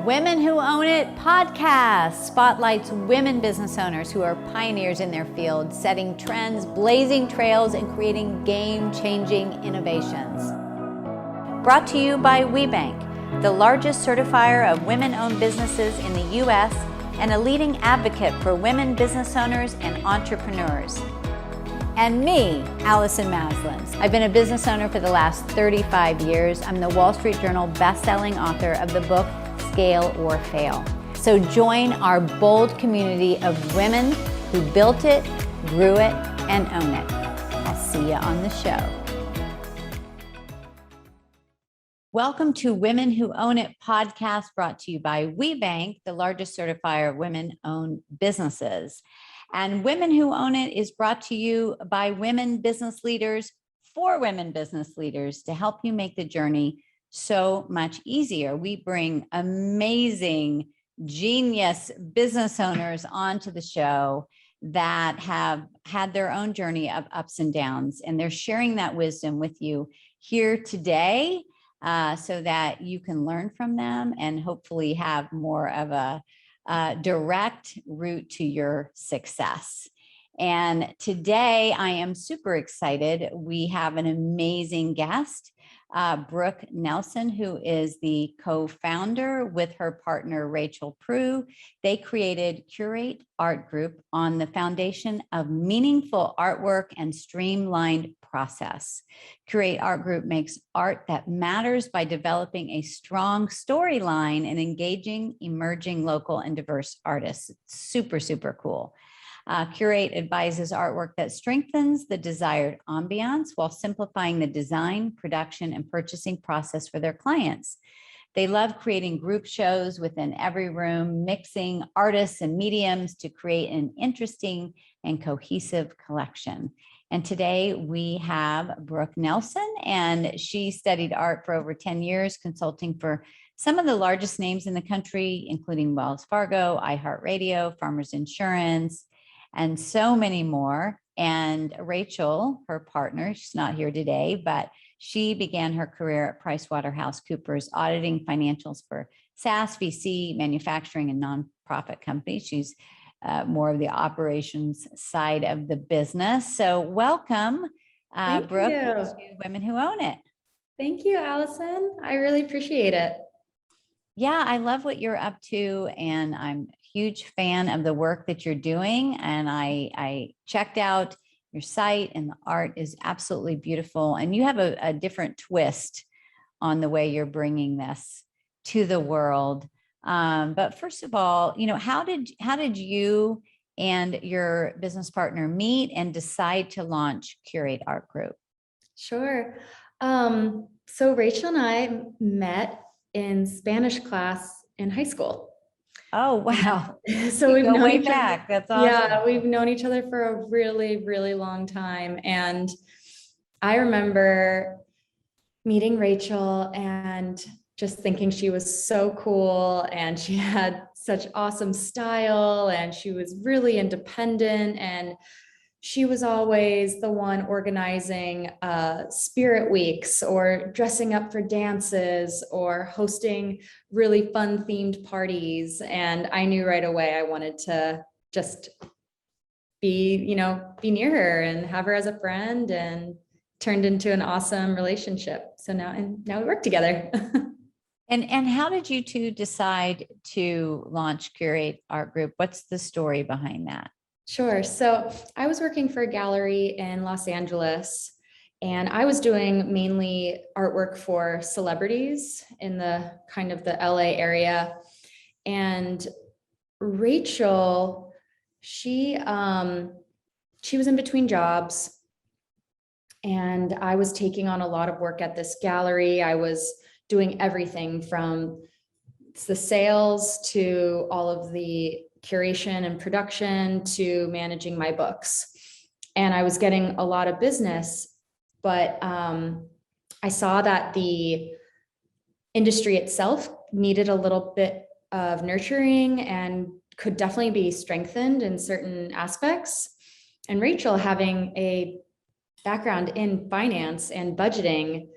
Women Who Own It podcast spotlights women business owners who are pioneers in their field, setting trends, blazing trails, and creating game-changing innovations. Brought to you by WBENC, the largest certifier of women-owned businesses in the U.S. and a leading advocate for women business owners and entrepreneurs. And me, Allison Maslins. I've been a business owner for the last 35 years. I'm the Wall Street Journal best-selling author of the book, Scale or Fail. So join our bold community of women who built it, grew it, and own it. I'll see you on the show. Welcome to Women Who Own It podcast, brought to you by WBENC, the largest certifier of women-owned businesses. And Women Who Own It is brought to you by women business leaders for women business leaders to help you make the journey so much easier. We bring amazing, genius business owners onto the show that have had their own journey of ups and downs, and they're sharing that wisdom with you here today so that you can learn from them and hopefully have more of a direct route to your success. And today I am super excited. We have an amazing guest, Brooke Nelson, who is the co-founder with her partner, Rachel Pru. They created Curate Art Group on the foundation of meaningful artwork and streamlined process. Curate Art Group makes art that matters by developing a strong storyline and engaging emerging local and diverse artists. It's super, super cool. Curate advises artwork that strengthens the desired ambiance while simplifying the design, production, and purchasing process for their clients. They love creating group shows within every room, mixing artists and mediums to create an interesting and cohesive collection. And today we have Brooke Nelson, and she studied art for over 10 years, consulting for some of the largest names in the country, including Wells Fargo, iHeartRadio, Farmers Insurance, and so many more. And Rachel, her partner, she's not here today, but she began her career at PricewaterhouseCoopers, auditing financials for SaaS, VC, manufacturing, and nonprofit companies. She's more of the operations side of the business. So welcome, Brooke, to Women Who Own It. Thank you, Allison. I really appreciate it. Yeah, I love what you're up to, and I'm a huge fan of the work that you're doing. And I checked out your site, and the art is absolutely beautiful. And you have a different twist on the way you're bringing this to the world. But first of all, how did you and your business partner meet and decide to launch Curate Art Group? Sure. So Rachel and I met in Spanish class in high school. Oh, wow. So we've known way each back. other. That's awesome. Yeah, we've known each other for a really, really long time. And I remember meeting Rachel and just thinking she was so cool, and she had such awesome style, and she was really independent, and she was always the one organizing spirit weeks or dressing up for dances or hosting really fun themed parties. And I knew right away I wanted to just be near her and have her as a friend, and turned into an awesome relationship. So now we work together. And how did you two decide to launch Curate Art Group? What's the story behind that? Sure. So I was working for a gallery in Los Angeles, and I was doing mainly artwork for celebrities in the kind of the LA area. And Rachel, she was in between jobs, and I was taking on a lot of work at this gallery. I was doing everything from the sales to all of the curation and production to managing my books. And I was getting a lot of business, but I saw that the industry itself needed a little bit of nurturing and could definitely be strengthened in certain aspects. And Rachel, having a background in finance and budgeting,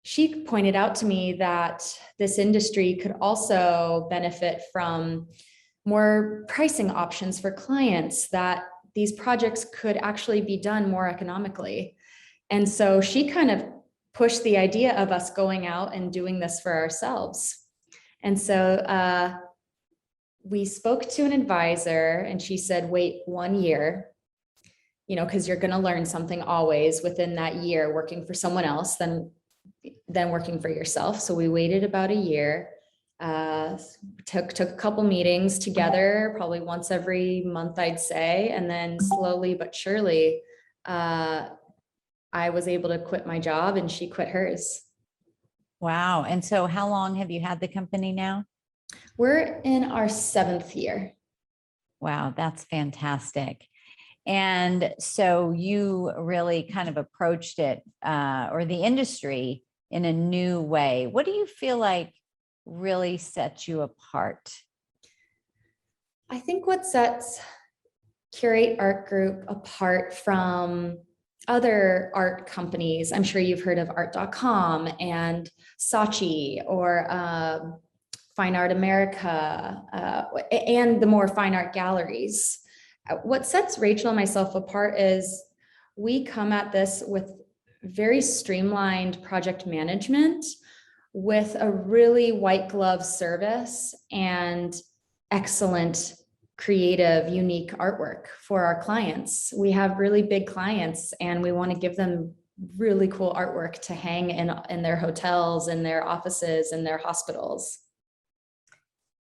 she pointed out to me that this industry could also benefit from more pricing options for clients, that these projects could actually be done more economically. And so she kind of pushed the idea of us going out and doing this for ourselves. And so we spoke to an advisor, and she said, wait 1 year, because you're going to learn something always within that year working for someone else than working for yourself. So we waited about a year, took a couple meetings together, probably once every month, I'd say. And then slowly but surely, I was able to quit my job and she quit hers. Wow. And so how long have you had the company now? We're in our 7th year. Wow, that's fantastic. And so you really kind of approached it, or the industry, in a new way. What do you feel like really sets you apart? I think what sets Curate Art Group apart from other art companies, I'm sure you've heard of art.com and Saatchi, or Fine Art America, and the more fine art galleries. What sets Rachel and myself apart is we come at this with very streamlined project management, with a really white glove service and excellent, creative, unique artwork for our clients. We have really big clients and we want to give them really cool artwork to hang in their hotels, in their offices, in their hospitals.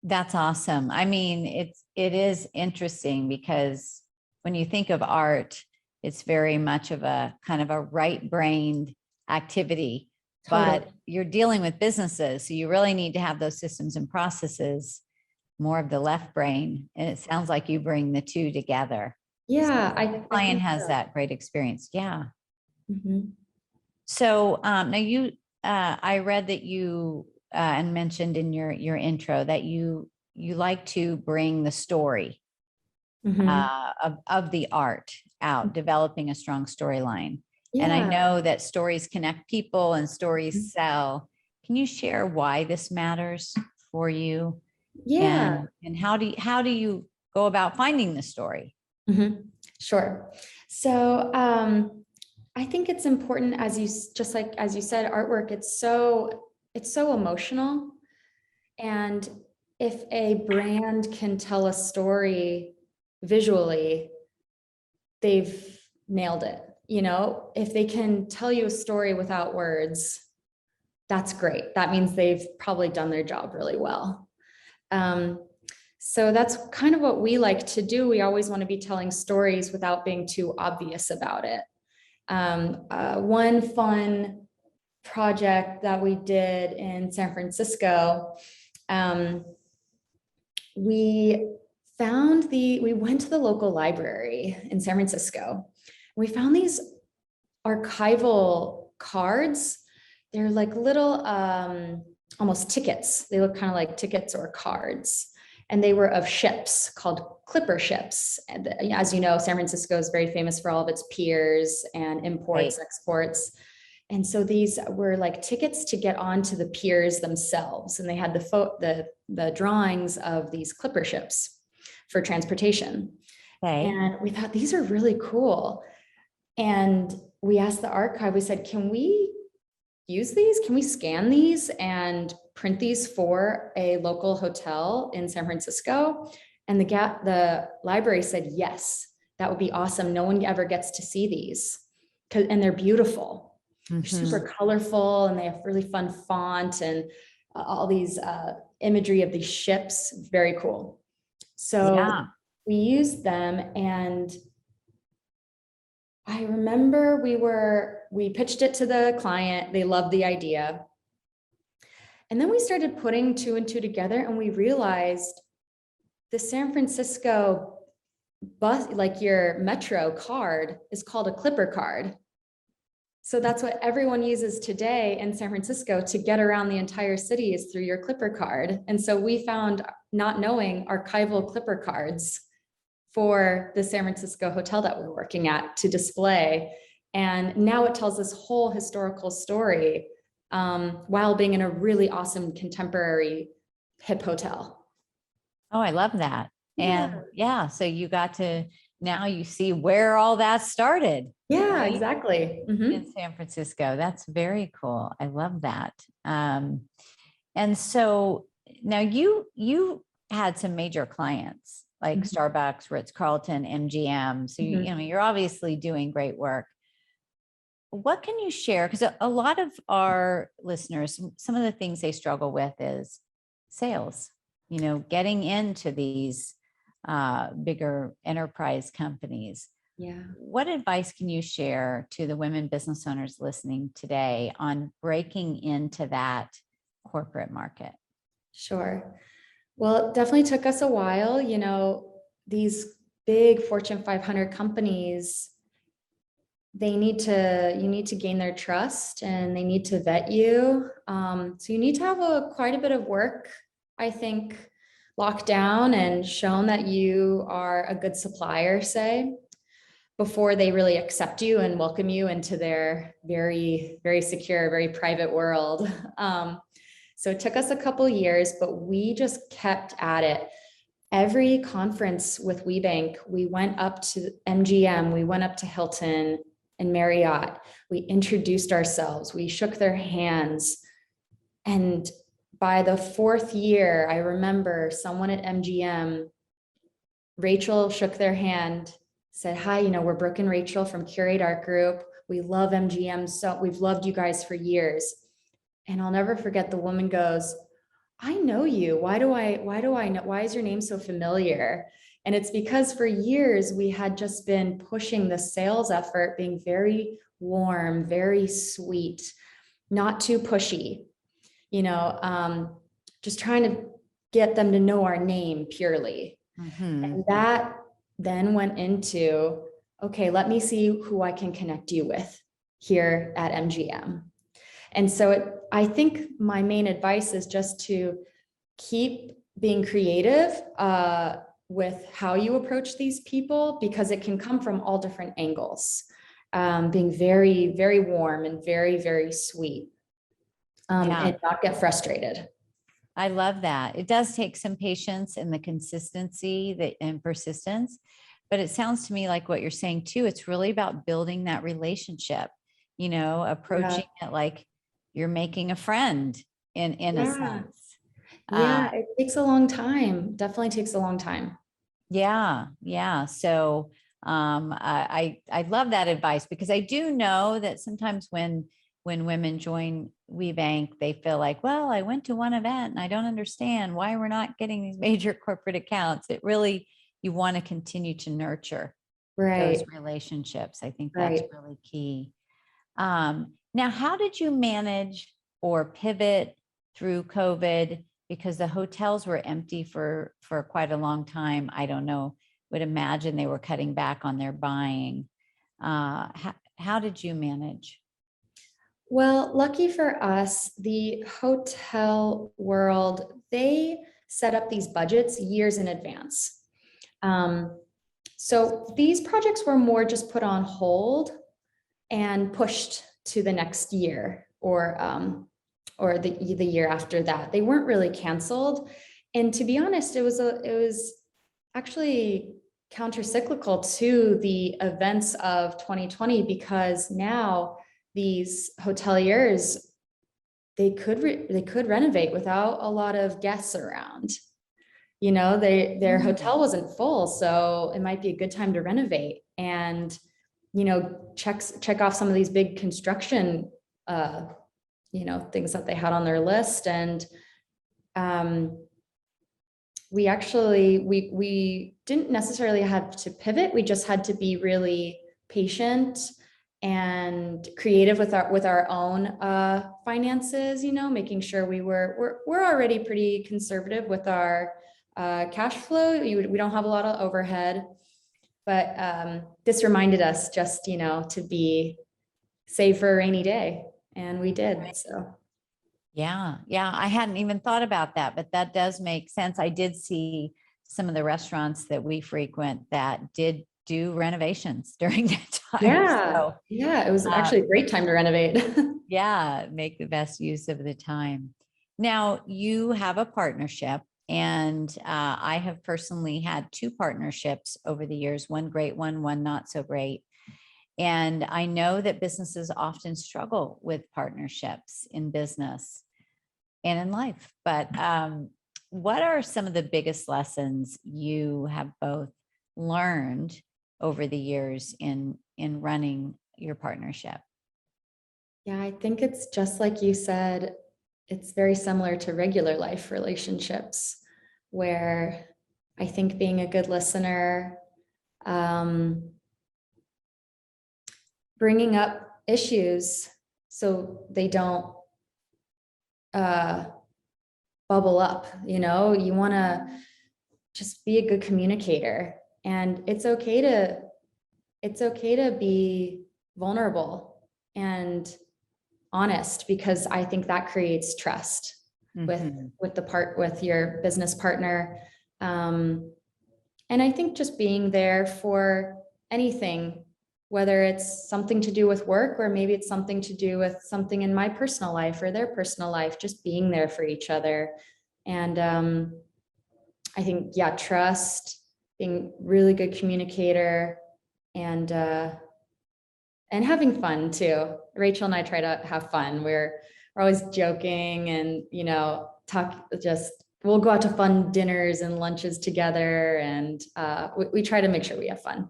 That's awesome. I mean, it is interesting because when you think of art, it's very much of a kind of a right-brained activity, Totally. but you're dealing with businesses. So you really need to have those systems and processes, more of the left brain. And it sounds like you bring the two together. Yeah, The client has so. that great experience. Yeah. Mm-hmm. So now I read that you and mentioned in your intro that you like to bring the story of the art out, developing a strong storyline. Yeah. And I know that stories connect people and stories sell. Can you share why this matters for you? Yeah. And how do you go about finding the story? Mm-hmm. Sure. So I think it's important, as you said, artwork, it's so emotional. And if a brand can tell a story visually, they've nailed it. If they can tell you a story without words, that's great. That means they've probably done their job really well. So that's kind of what we like to do. We always want to be telling stories without being too obvious about it. One fun project that we did in San Francisco, we went to the local library in San Francisco. We found these archival cards. They're like little, almost tickets. They look kind of like tickets or cards. And they were of ships called clipper ships. And as you know, San Francisco is very famous for all of its piers and imports, exports. And so these were like tickets to get onto the piers themselves. And they had the drawings of these clipper ships for transportation. Okay. And we thought, these are really cool. And we asked the archive, we said, can we use these? Can we scan these and print these for a local hotel in San Francisco? And the library said, yes, that would be awesome. No one ever gets to see these. And they're beautiful. Mm-hmm. They're super colorful and they have really fun font and all these imagery of these ships. Very cool. So we used them, and I remember we pitched it to the client. They loved the idea. And then we started putting 2 and 2 together, and we realized the San Francisco bus, like your Metro card, is called a clipper card. So that's what everyone uses today in San Francisco to get around the entire city, is through your clipper card. And so we found, not knowing, archival clipper cards for the San Francisco hotel that we were working at to display. And now it tells this whole historical story while being in a really awesome contemporary hip hotel. Oh, I love that. Yeah. And yeah, so you got to, now you see where all that started. Yeah, right? exactly. In San Francisco. That's very cool. I love that. And so now you had some major clients like Starbucks, Ritz-Carlton, MGM. So you know, you're obviously doing great work. What can you share? Because a lot of our listeners, some of the things they struggle with is sales, you know, getting into these bigger enterprise companies. Yeah. What advice can you share to the women business owners listening today on breaking into that corporate market? Sure. Well, it definitely took us a while. You know, these big Fortune 500 companies, you need to gain their trust and they need to vet you. So you need to have quite a bit of work, I think, locked down and shown that you are a good supplier, say, before they really accept you and welcome you into their very, very secure, very private world. So it took us a couple years, but we just kept at it. Every conference with WBENC, we went up to MGM, we went up to Hilton and Marriott. We introduced ourselves, we shook their hands. And by the fourth year, I remember someone at MGM, Rachel shook their hand, said, "Hi, you know, we're Brooke and Rachel from Curate Art Group. We love MGM. So we've loved you guys for years." And I'll never forget, the woman goes, "I know you. Why do I know? Why is your name so familiar?" And it's because for years we had just been pushing the sales effort, being very warm, very sweet, not too pushy, you know, just trying to get them to know our name purely. And that then went into, okay, let me see who I can connect you with here at MGM. And so I think my main advice is just to keep being creative with how you approach these people, because it can come from all different angles. Being very, very warm and very, very sweet, and not get frustrated. I love that. It does take some patience and the consistency and persistence, but it sounds to me like what you're saying too, it's really about building that relationship, you know, approaching it like you're making a friend in a sense. Yeah, it takes a long time. Definitely takes a long time. Yeah. Yeah. So I love that advice, because I do know that sometimes when women join WBENC, they feel like, well, I went to one event and I don't understand why we're not getting these major corporate accounts. It really, you want to continue to nurture those relationships. I think that's really key. Now, how did you manage or pivot through COVID? Because the hotels were empty for quite a long time. I don't know, would imagine they were cutting back on their buying. How did you manage? Well, lucky for us, the hotel world, they set up these budgets years in advance. So these projects were more just put on hold and pushed to the next year, or the year after that. They weren't really canceled. And to be honest, it was actually counter-cyclical to the events of 2020, because now these hoteliers, they could renovate without a lot of guests around. You know, their hotel wasn't full, so it might be a good time to renovate and, you know, check off some of these big construction you know, things that they had on their list. And we actually we didn't necessarily have to pivot. We just had to be really patient and creative with our own finances, you know, making sure we're already pretty conservative with our cash flow. We don't have a lot of overhead, but this reminded us just, you know, to be save for a rainy day, and we did. So yeah, I hadn't even thought about that, but that does make sense. I did see some of the restaurants that we frequent that did do renovations during that time. Yeah, it was actually a great time to renovate. Yeah, make the best use of the time. Now, you have a partnership, and I have personally had two partnerships over the years, one great one not so great. And I know that businesses often struggle with partnerships in business and in life. But what are some of the biggest lessons you have both learned over the years in running your partnership? Yeah, I think it's just like you said, it's very similar to regular life relationships, where I think being a good listener, bringing up issues so they don't bubble up, you want to just be a good communicator. And it's okay to be vulnerable and honest, because I think that creates trust with your business partner. And I think just being there for anything, whether it's something to do with work, or maybe it's something to do with something in my personal life or their personal life, just being there for each other. And I think, yeah, trust, being really good communicator, and having fun too. Rachel and I try to have fun. We're always joking, and we'll go out to fun dinners and lunches together, and we try to make sure we have fun.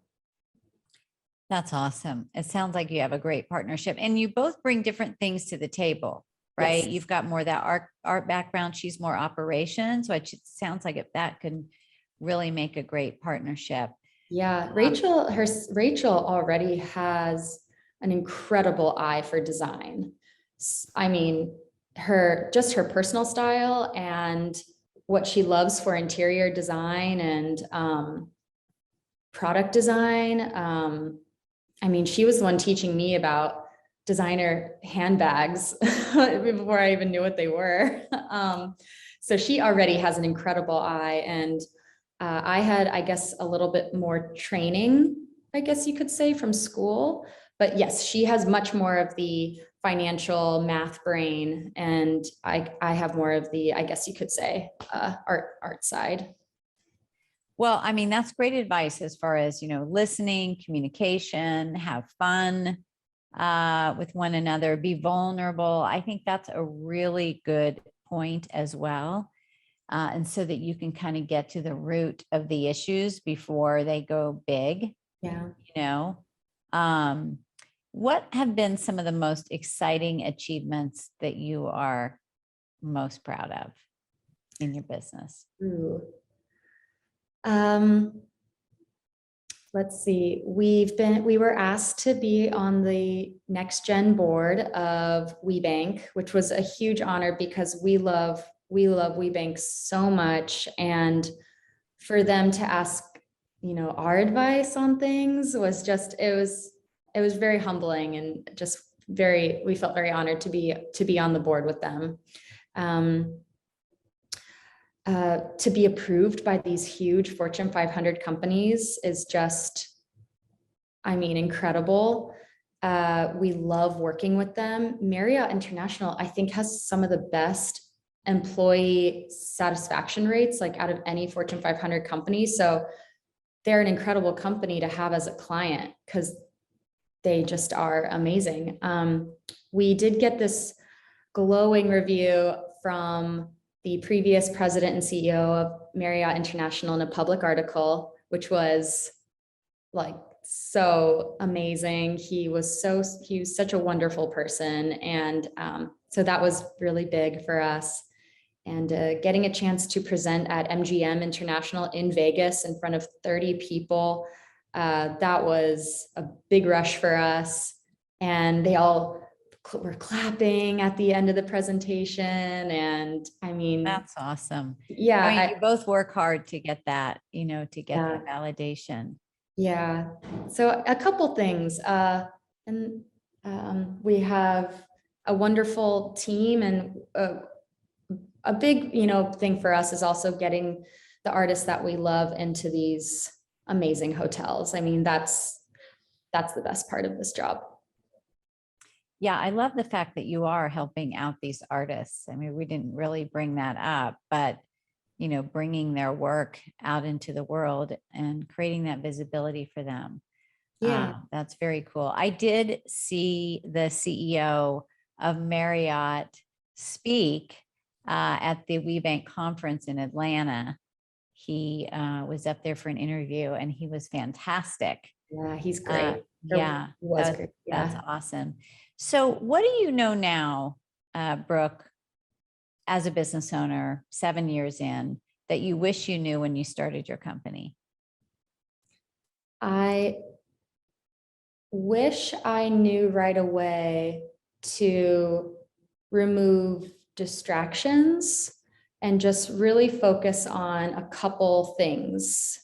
That's awesome. It sounds like you have a great partnership, and you both bring different things to the table, right? Yes. You've got more that art background. She's more operations. So it sounds like that can really make a great partnership. Yeah, Rachel already has an incredible eye for design. I mean, her personal style and what she loves for interior design and product design. I mean, she was the one teaching me about designer handbags before I even knew what they were. So she already has an incredible eye, and I had, I guess, a little bit more training, I guess you could say, from school. But yes, she has much more of the financial math brain, and I have more of the, I guess you could say, art side. Well, I mean, that's great advice as far as, listening, communication, have fun with one another, be vulnerable. I think that's a really good point as well. And so that you can kind of get to the root of the issues before they go big. Yeah. What have been some of the most exciting achievements that you are most proud of in your business? Ooh. Let's see. We were asked to be on the next gen board of WBENC, which was a huge honor because we love WBENC so much. And for them to ask, our advice on things was just, it was very humbling, and just we felt very honored to be on the board with them. To be approved by these huge Fortune 500 companies is just, I mean, incredible. We love working with them. Marriott International, I think, has some of the best employee satisfaction rates, like out of any Fortune 500 company. So they're an incredible company to have as a client, because they just are amazing. We did get this glowing review from the previous president and CEO of Marriott International in a public article, which was like so amazing. He was such a wonderful person. And so that was really big for us. And getting a chance to present at MGM International in Vegas in front of 30 people, that was a big rush for us. And they all were clapping at the end of the presentation. And I mean, that's awesome. Yeah. I mean, you both work hard to get that, to get that validation. Yeah. So a couple things. And we have a wonderful team, and a big, thing for us is also getting the artists that we love into these amazing hotels. I mean, that's the best part of this job. Yeah, I love the fact that you are helping out these artists. I mean, we didn't really bring that up, but bringing their work out into the world and creating that visibility for them. Yeah. That's very cool. I did see the CEO of Marriott speak at the WBENC conference in Atlanta. He was up there for an interview and he was fantastic. Yeah, he's great. Yeah, He was great. that's Yeah. awesome. So what do you know now, Brooke, as a business owner, 7 years in, that you wish you knew when you started your company? I wish I knew right away to remove distractions and just really focus on a couple things.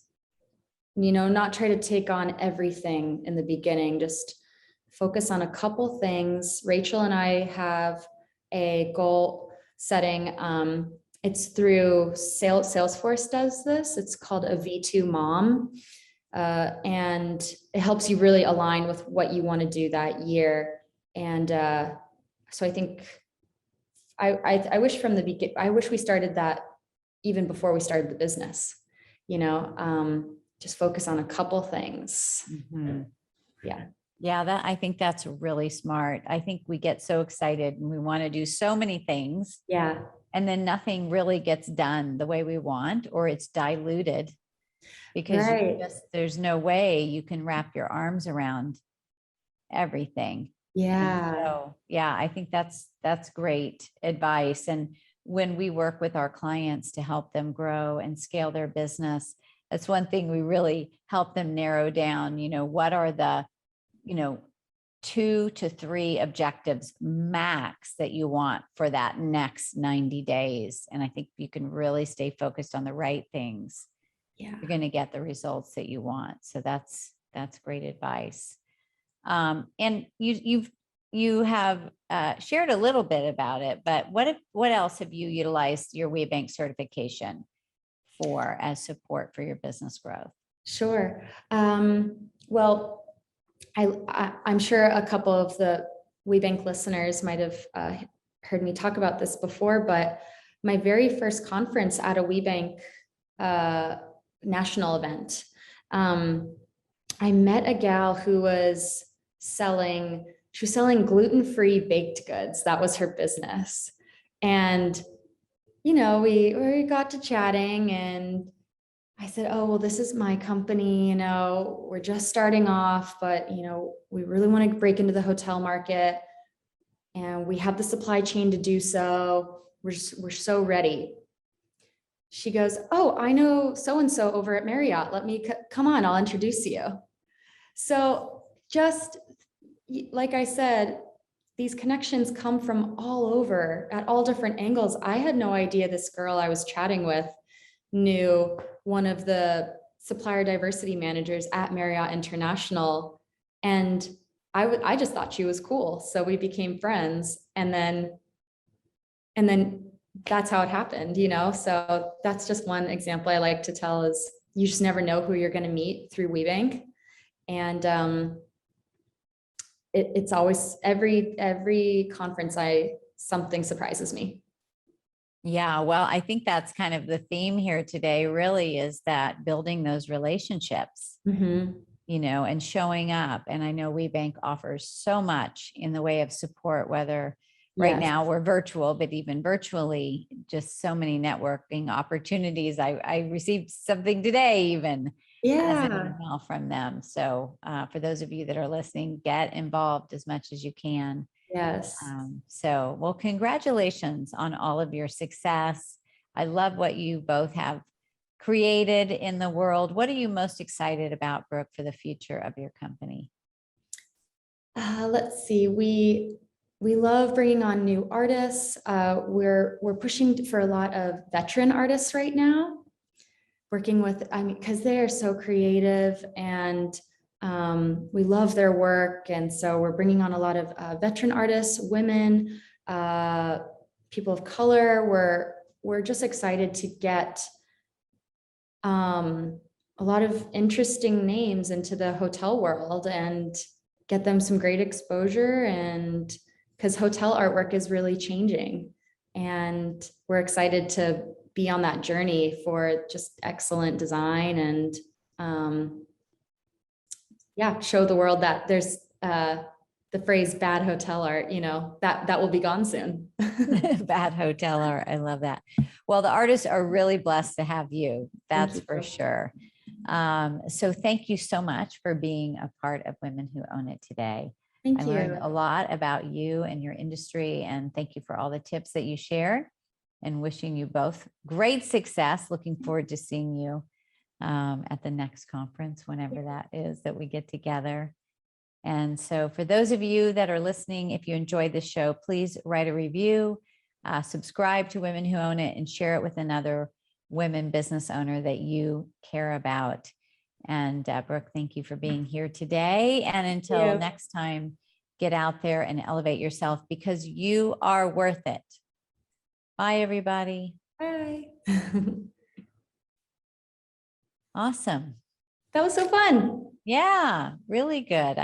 Not try to take on everything in the beginning, just focus on a couple things. Rachel and I have a goal setting. It's through Salesforce does this. It's called a V2 Mom. And it helps you really align with what you want to do that year. And so I think I wish from the beginning, I wish we started that even before we started the business, just focus on a couple things. Mm-hmm. Yeah. Yeah, I think that's really smart. I think we get so excited and we want to do so many things. Yeah. And then nothing really gets done the way we want, or it's diluted because Right. there's no way you can wrap your arms around everything. Yeah. So yeah, I think that's great advice. And when we work with our clients to help them grow and scale their business, that's one thing we really help them narrow down, what are the, 2 to 3 objectives max that you want for that next 90 days. And I think you can really stay focused on the right things. Yeah. You're going to get the results that you want. So that's great advice. And you have shared a little bit about it, but what else have you utilized your WBENC certification for as support for your business growth? Sure. Well, I'm sure a couple of the WBENC listeners might have heard me talk about this before, but my very first conference at a WBENC national event, I met a gal who was selling gluten-free baked goods. That was her business. And, we got to chatting and I said, oh, well, this is my company, we're just starting off, but, we really want to break into the hotel market and we have the supply chain to do so. We're so ready. She goes, oh, I know so-and-so over at Marriott. Let me come on, I'll introduce you. So just like I said, these connections come from all over at all different angles. I had no idea this girl I was chatting with knew one of the supplier diversity managers at Marriott International. And I just thought she was cool. So we became friends. And then that's how it happened, So that's just one example I like to tell is you just never know who you're going to meet through WBENC. And it's always every conference something surprises me. Yeah, well, I think that's kind of the theme here today really is that building those relationships, Mm-hmm. And showing up. And I know WBENC offers so much in the way of support, whether right Yes. now we're virtual, but even virtually, just so many networking opportunities. I received something today, even as an email from them. So for those of you that are listening, get involved as much as you can. Yes. Well, congratulations on all of your success. I love what you both have created in the world. What are you most excited about, Brooke, for the future of your company? Let's see. We love bringing on new artists. We're pushing for a lot of veteran artists right now, working with, because they are so creative and we love their work. And so we're bringing on a lot of veteran artists, women, people of color. We're just excited to get a lot of interesting names into the hotel world and get them some great exposure and because hotel artwork is really changing. And we're excited to be on that journey for just excellent design and show the world that there's the phrase bad hotel art, that will be gone soon. Bad hotel art. I love that. Well, the artists are really blessed to have you. That's for sure. So thank you so much for being a part of Women Who Own It today. Thank I you. learned a lot about you and your industry, and thank you for all the tips that you shared, and wishing you both great success. Looking forward to seeing you at the next conference, whenever that is, that we get together. And so for those of you that are listening, if you enjoyed the show, please write a review, subscribe to Women Who Own It, and share it with another women business owner that you care about. And Brooke, thank you for being here today. And until next time, get out there and elevate yourself, because you are worth it. Bye, everybody. Bye. Awesome. That was so fun. Yeah, really good.